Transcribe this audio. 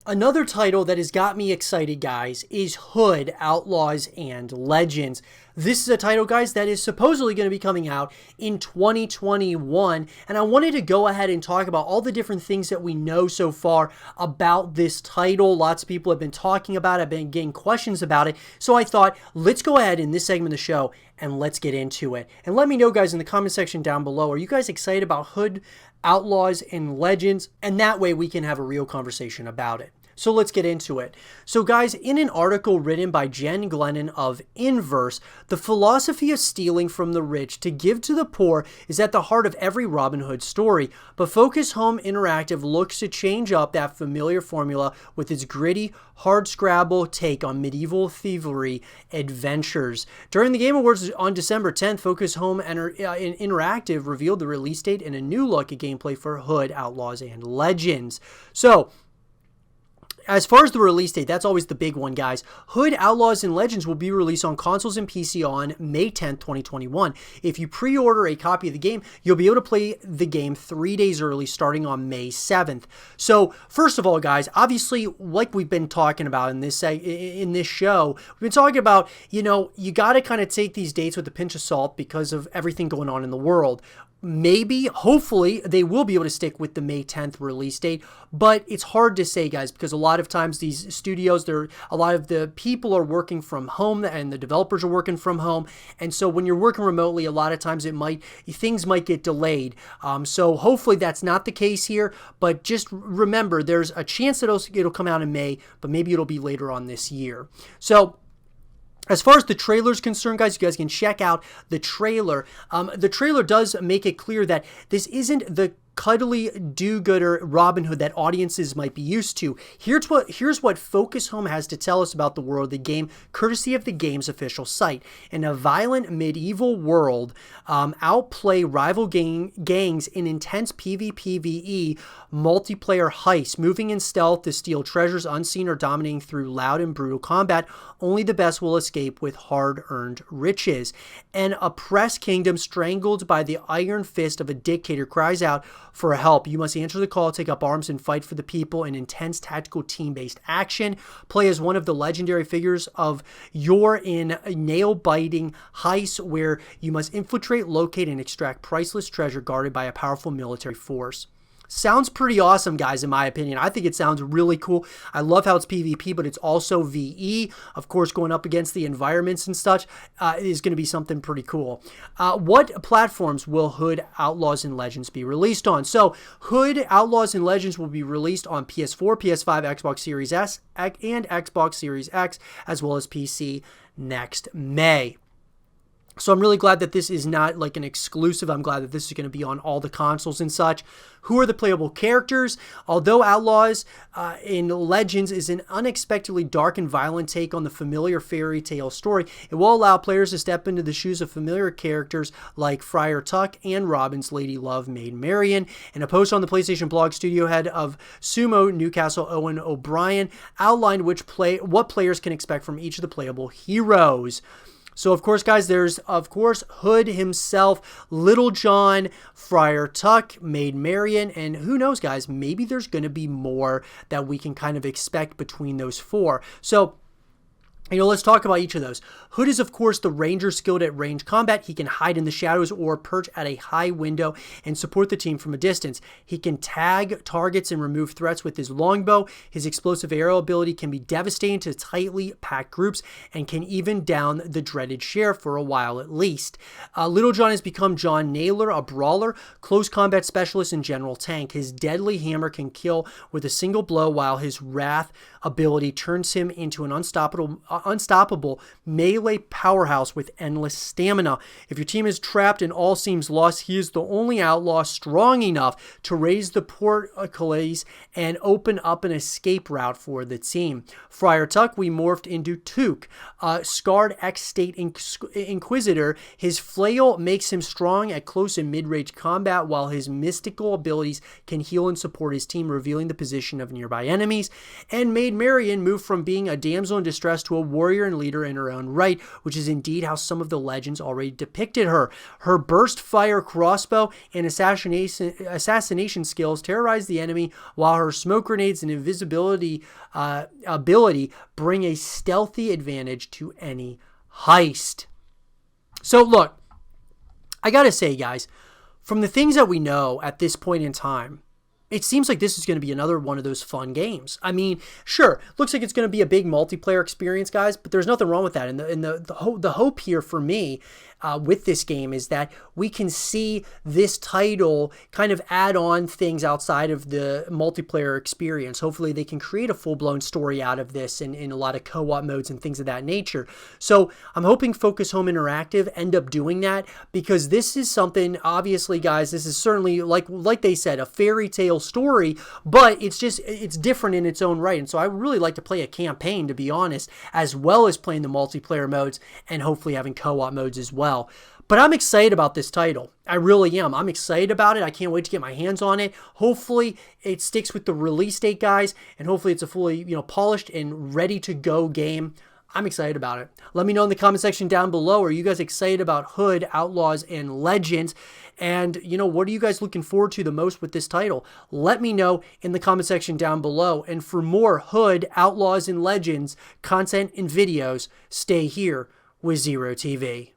Another title that has got me excited, guys, is Hood, Outlaws, and Legends. This is a title, guys, that is supposedly going to be coming out in 2021, and I wanted to go ahead and talk about all the different things that we know so far about this title. Lots of people have been talking about it, I've been getting questions about it, so I thought, let's go ahead in this segment of the show and let's get into it. And let me know, guys, in the comment section down below, are you guys excited about Hood, Outlaws, and Legends? And that way we can have a real conversation about it. So let's get into it. So guys, in an article written by Jen Glennon of Inverse, the philosophy of stealing from the rich to give to the poor is at the heart of every Robin Hood story, but Focus Home Interactive looks to change up that familiar formula with its gritty, hardscrabble take on medieval thievery adventures. During the Game Awards on December 10th, Focus Home Interactive revealed the release date and a new look at gameplay for Hood, Outlaws, and Legends. So, as far as the release date, that's always the big one, guys. Hood, Outlaws, and Legends will be released on consoles and PC on May 10th, 2021. If you pre-order a copy of the game, you'll be able to play the game 3 days early starting on May 7th. So, first of all, guys, obviously, like we've been talking about in this show, we've been talking about, you got to kind of take these dates with a pinch of salt because of everything going on in the world. Maybe, hopefully, they will be able to stick with the May 10th release date, but it's hard to say, guys, because a lot of times these studios, a lot of the people are working from home and the developers are working from home, and so when you're working remotely, a lot of times things might get delayed. So hopefully that's not the case here, but just remember, there's a chance that it'll come out in May, but maybe it'll be later on this year. So, as far as the trailer is concerned, guys, you guys can check out the trailer. The trailer does make it clear that this isn't the cuddly do-gooder Robin Hood that audiences might be used to. Here's what Focus Home has to tell us about the world of the game, courtesy of the game's official site. In a violent medieval world, outplay rival gangs in intense PvPvE multiplayer heists, moving in stealth to steal treasures unseen or dominating through loud and brutal combat. Only the best will escape with hard-earned riches. An oppressed kingdom strangled by the iron fist of a dictator cries out for help. You must answer the call, take up arms, and fight for the people in intense tactical team-based action. Play as one of the legendary figures of yore in nail-biting heists where you must infiltrate, locate, and extract priceless treasure guarded by a powerful military force. Sounds pretty awesome, guys, in my opinion. I think it sounds really cool. I love how it's PvP, but it's also VE. Of course, going up against the environments and such is going to be something pretty cool. What platforms will Hood, Outlaws, and Legends be released on? So, Hood, Outlaws, and Legends will be released on PS4, PS5, Xbox Series S, and Xbox Series X, as well as PC next May. So I'm really glad that this is not like an exclusive. I'm glad that this is going to be on all the consoles and such. Who are the playable characters? Although Outlaws in Legends is an unexpectedly dark and violent take on the familiar fairy tale story, it will allow players to step into the shoes of familiar characters like Friar Tuck and Robin's Lady Love Maid Marian. In a post on the PlayStation blog, studio head of Sumo Newcastle, Owen O'Brien, outlined what players can expect from each of the playable heroes. So, of course, guys, there's, of course, Hood himself, Little John, Friar Tuck, Maid Marian, and who knows, guys, maybe there's going to be more that we can kind of expect between those four. So, let's talk about each of those. Hood is, of course, the ranger skilled at range combat. He can hide in the shadows or perch at a high window and support the team from a distance. He can tag targets and remove threats with his longbow. His explosive arrow ability can be devastating to tightly packed groups and can even down the dreaded sheriff for a while at least. Little John has become John Naylor, a brawler, close combat specialist, and general tank. His deadly hammer can kill with a single blow, while his wrath ability turns him into an unstoppable melee powerhouse with endless stamina. If your team is trapped and all seems lost, he is the only outlaw strong enough to raise the portcullis and open up an escape route for the team. Friar Tuck, we morphed into Took, a scarred ex-state inquisitor. His flail makes him strong at close and mid-range combat, while his mystical abilities can heal and support his team, revealing the position of nearby enemies. And Maid Marian moved from being a damsel in distress to a warrior and leader in her own right, which is indeed how some of the legends already depicted her. Her burst fire crossbow and assassination skills terrorize the enemy, while her smoke grenades and invisibility ability bring a stealthy advantage to any heist. So look, I gotta say, guys, from the things that we know at this point in time, it seems like this is going to be another one of those fun games. I mean, sure, looks like it's going to be a big multiplayer experience, guys, but there's nothing wrong with that. And the hope here for me with this game is that we can see this title kind of add on things outside of the multiplayer experience. Hopefully they can create a full-blown story out of this in a lot of co-op modes and things of that nature. So I'm hoping Focus Home Interactive end up doing that, because this is something, obviously, guys, this is certainly, like they said, a fairy tale story, but it's different in its own right. And so I would really like to play a campaign, to be honest, as well as playing the multiplayer modes and hopefully having co-op modes as well. But I'm excited about this title. I really am. I'm excited about it. I can't wait to get my hands on it. Hopefully it sticks with the release date, guys, and hopefully it's a fully, polished and ready to go game. I'm excited about it. Let me know in the comment section down below. Are you guys excited about Hood, Outlaws, and Legends? And, what are you guys looking forward to the most with this title? Let me know in the comment section down below. And for more Hood, Outlaws, and Legends content and videos, stay here with Zero TV.